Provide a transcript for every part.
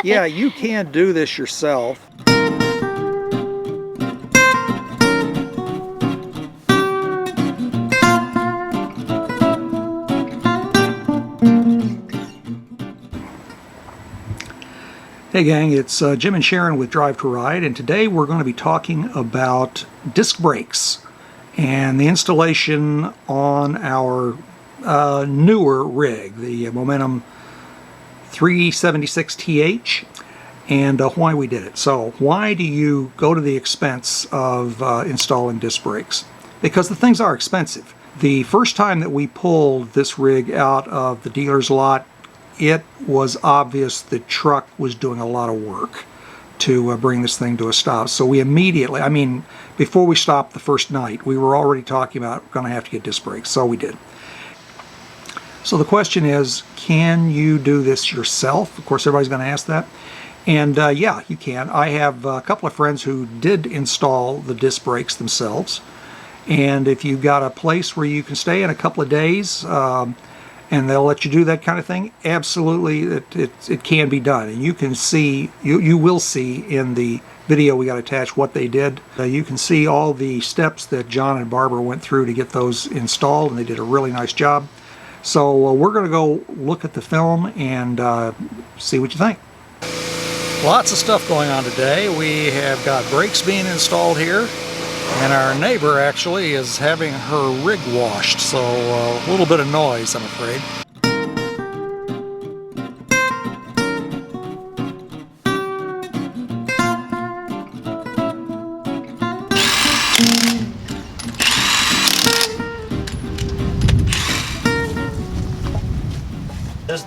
Yeah, you can do this yourself. Hey gang, it's Jim and Sharon with Drive to Ride, and today we're going to be talking about disc brakes and the installation on our newer rig, the Momentum 376TH, and why we did it. So why do you go to the expense of installing disc brakes? Because the things are expensive. The first time that we pulled this rig out of the dealer's lot, it was obvious the truck was doing a lot of work to bring this thing to a stop. So we immediately, before we stopped the first night, we were already talking about going to have to get disc brakes, so we did. So the question is, can you do this yourself? Of course, everybody's going to ask that. And yeah, you can. I have a couple of friends who did install the disc brakes themselves. And if you've got a place where you can stay in a couple of days, and they'll let you do that kind of thing, absolutely, it can be done. And you can see, you will see in the video we got attached what they did. You can see all the steps that John and Barbara went through to get those installed, and they did a really nice job. So we're going to go look at the film and see what you think. Lots of stuff going on today. We have got brakes being installed here, and our neighbor actually is having her rig washed, so a little bit of noise, I'm afraid.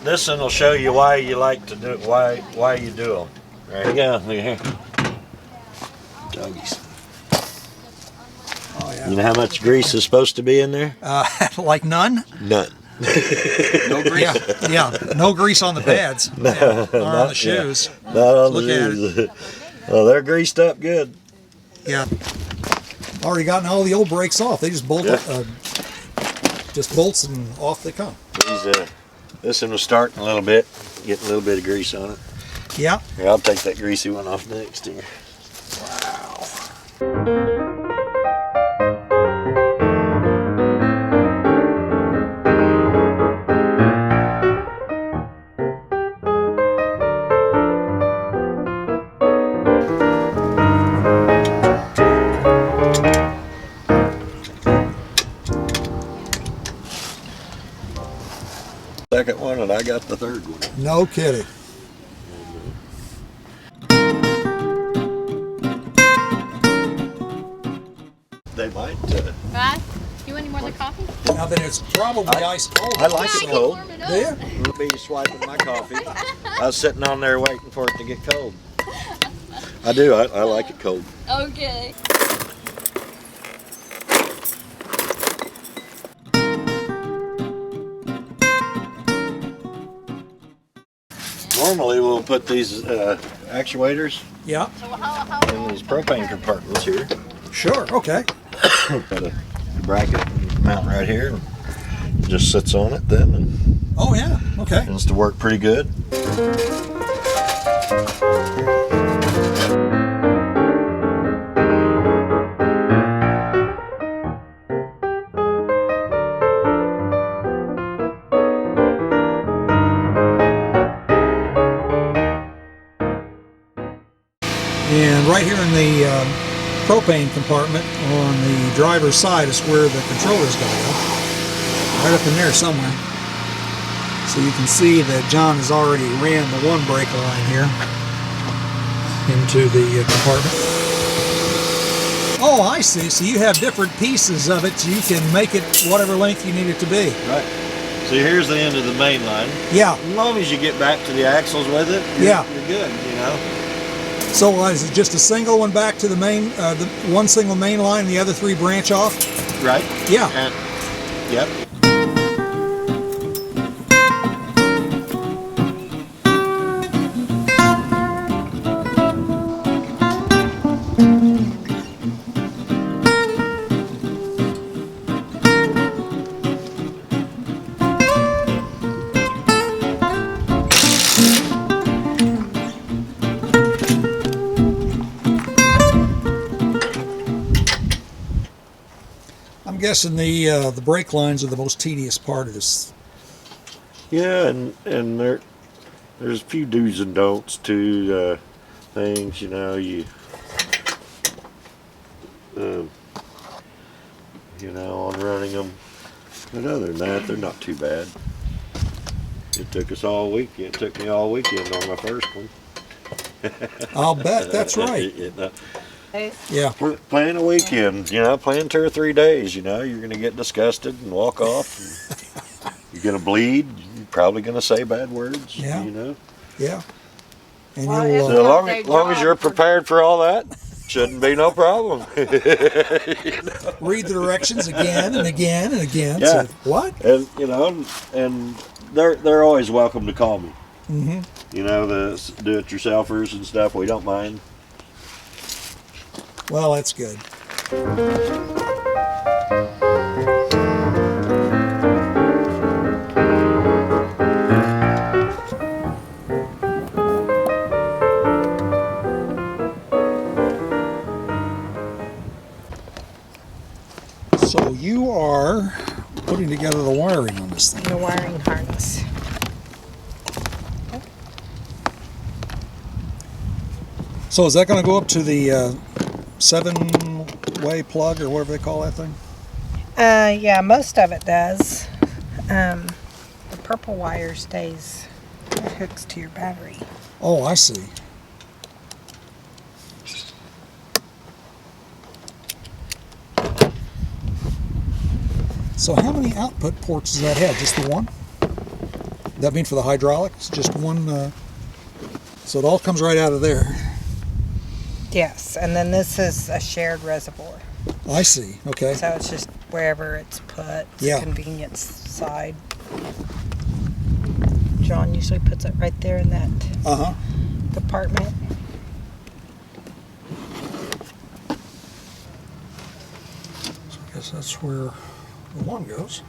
This one will show you why you like to do why you do them. There you go. Look here. Doggies. Oh, yeah. You know how much grease is supposed to be in there? Like none? None. No grease? Yeah, no grease on the pads. No, or on the shoes. Yeah, not on Look the at shoes. it. Well, they're greased up good. Yeah. Already gotten all the old brakes off. They just bolt just bolts and off they come. This one was starting a little bit, getting a little bit of grease on it. Yeah. Here, I'll take that greasy one off next here. Wow. Second one, and I got the third one. No kidding. They might. Right? You want any more of the coffee? Now then, it's probably ice cold. I like it cold. Do you? I'll be swiping my coffee. I was sitting on there waiting for it to get cold. I do. I like it cold. Okay. Normally we'll put these actuators Yeah. in these propane compartments here. Sure. Okay. Got a bracket mount right here, and it just sits on it then, and Oh yeah. Okay. tends to work pretty good. And right here in the propane compartment on the driver's side is where the controller's going to go. Right up in there somewhere. So you can see that John has already ran the one brake line here into the compartment. Oh, I see. So you have different pieces of it, so you can make it whatever length you need it to be. Right. So here's the end of the main line. Yeah. As long as you get back to the axles with it, you're good, you know. So is it just a single one back to the main, the one single main line and the other three branch off? Right? Yeah. And, yep. guessing the brake lines are the most tedious part of this. Yeah, and there's a few do's and don'ts to things. You know, on running them. But other than that, they're not too bad. It took us all week. It took me all weekend on my first one. I'll bet that's right. Yeah. Playing a weekend, playing 2 or 3 days, you're going to get disgusted and walk off. And you're going to bleed. You're probably going to say bad words. Yeah. Yeah. And Well, you'll, So long as you're prepared for all that, shouldn't be no problem. read the directions again and again and again. Yeah. So, what? And and they're always welcome to call me. Mm-hmm. The do-it-yourselfers and stuff. We don't mind. Well, that's good. So you are putting together the wiring on this thing. The wiring harness. So is that going to go up to the 7-way plug or whatever they call that thing? Yeah, most of it does. The purple wire stays, it hooks to your battery. Oh, I see. So how many output ports does that have? Just the one? That mean for the hydraulics? Just one? So it all comes right out of there. Yes, and then this is a shared reservoir. I see. Okay. So it's just wherever it's put, it's Yeah. a convenience side. John usually puts it right there in that Uh-huh. compartment. So I guess that's where the one goes.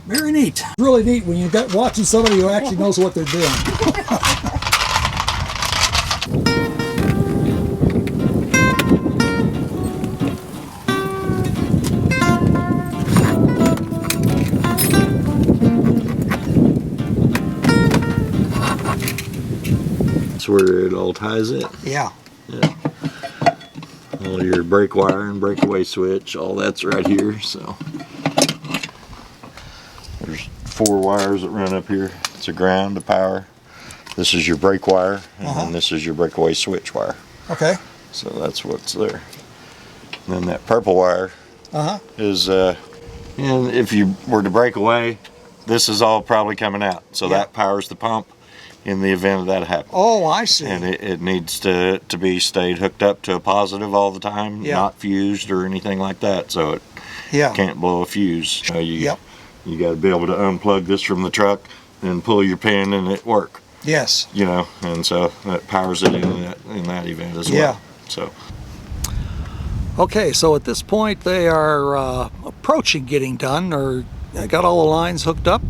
Very neat. Really neat when you got watching somebody who actually knows what they're doing. That's where it all ties in. Yeah. Yeah. All your brake wire and breakaway switch, all that's right here. So there's 4 wires that run up here. It's a ground, a power. This is your brake wire, and then this is your breakaway switch wire. Okay. So that's what's there. And then that purple wire is, and if you were to break away, this is all probably coming out. So that powers the pump in the event of that happening. Oh, I see. And it needs to be stayed hooked up to a positive all the time, not fused or anything like that. So it can't blow a fuse. You got to be able to unplug this from the truck and pull your pin and it work. Yes. And so that powers it in that event as well. Yeah. So. Okay, so at this point they are approaching getting done, or got all the lines hooked up,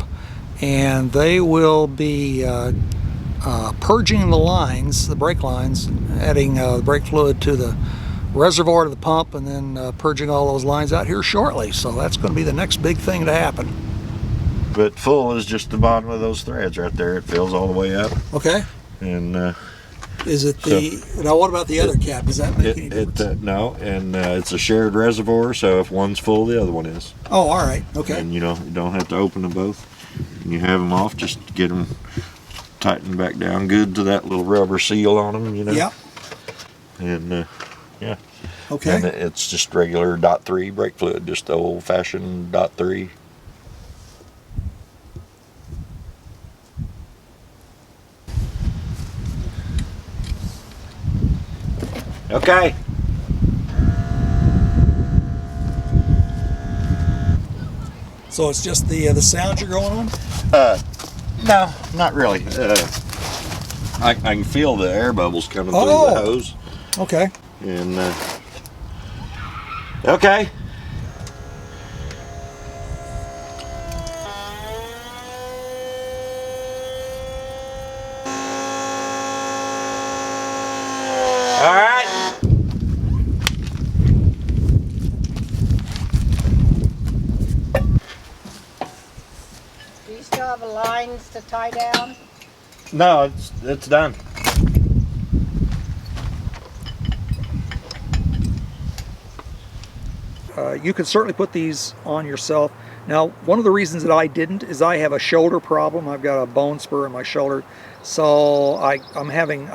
and they will be purging the lines, the brake lines, adding brake fluid to the reservoir to the pump, and then purging all those lines out here shortly. So that's going to be the next big thing to happen. But full is just the bottom of those threads right there. It fills all the way up. Okay. And is it now? What about the other cap? Does that make any difference? No, and it's a shared reservoir. So if one's full, the other one is. Oh, all right. Okay. And you don't have to open them both. And you have them off, just get them tightened back down good to that little rubber seal on them. Yeah. And yeah. Okay. And it's just regular .3 brake fluid, just the old-fashioned .3. Okay. So it's just the sound you're going on? No, not really. I can feel the air bubbles coming through the hose. Okay. And okay. have lines to tie down? No, it's done. You can certainly put these on yourself. Now, one of the reasons that I didn't is I have a shoulder problem. I've got a bone spur in my shoulder, so I'd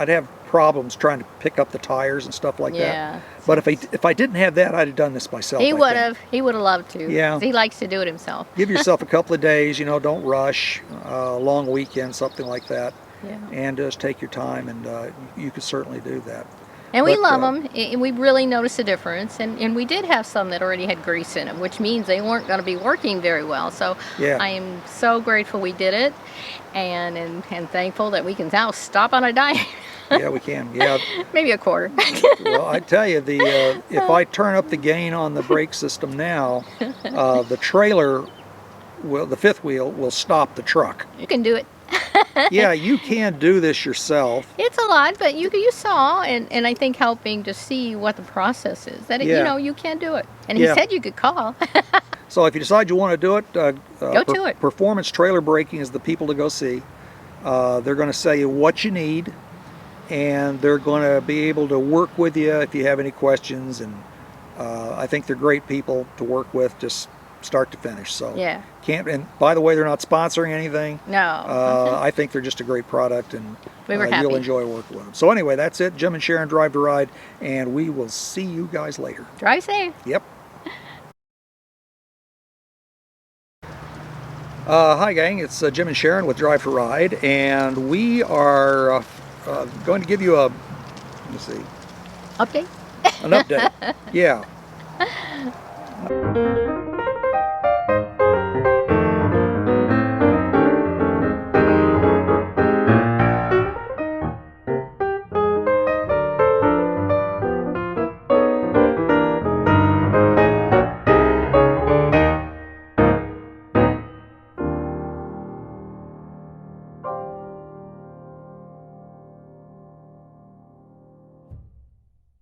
have problems trying to pick up the tires and stuff like that. But if I didn't have that, I'd have done this myself. He would have. He would have loved to. Yeah. He likes to do it himself. Give yourself a couple of days. You know, don't rush. Long weekend, something like that. Yeah. And just take your time, and you could certainly do that. And we love them, and we really noticed a difference. And we did have some that already had grease in them, which means they weren't going to be working very well. So I am so grateful we did it, and thankful that we can now stop on a dime. Yeah, we can. Yeah. Maybe a quarter. Well, I tell you, if I turn up the gain on the brake system now, the trailer, the fifth wheel, will stop the truck. You can do it. Yeah, you can do this yourself. It's a lot, but you saw, and I think helping to see what the process is. That you know, you can do it. And he said you could call. So if you decide you want to do it, go to it. Performance Trailer Braking is the people to go see. They're going to tell you what you need, and they're going to be able to work with you if you have any questions. And I think they're great people to work with, just start to finish. So and by the way, they're not sponsoring anything. No. I think they're just a great product, and happy. You'll enjoy working with them. So anyway, that's it. Jim and Sharon Drive to Ride, and we will see you guys later. Drive safe. Yep. Hi gang, it's Jim and Sharon with Drive to Ride, and we are going to give you an update. Yeah.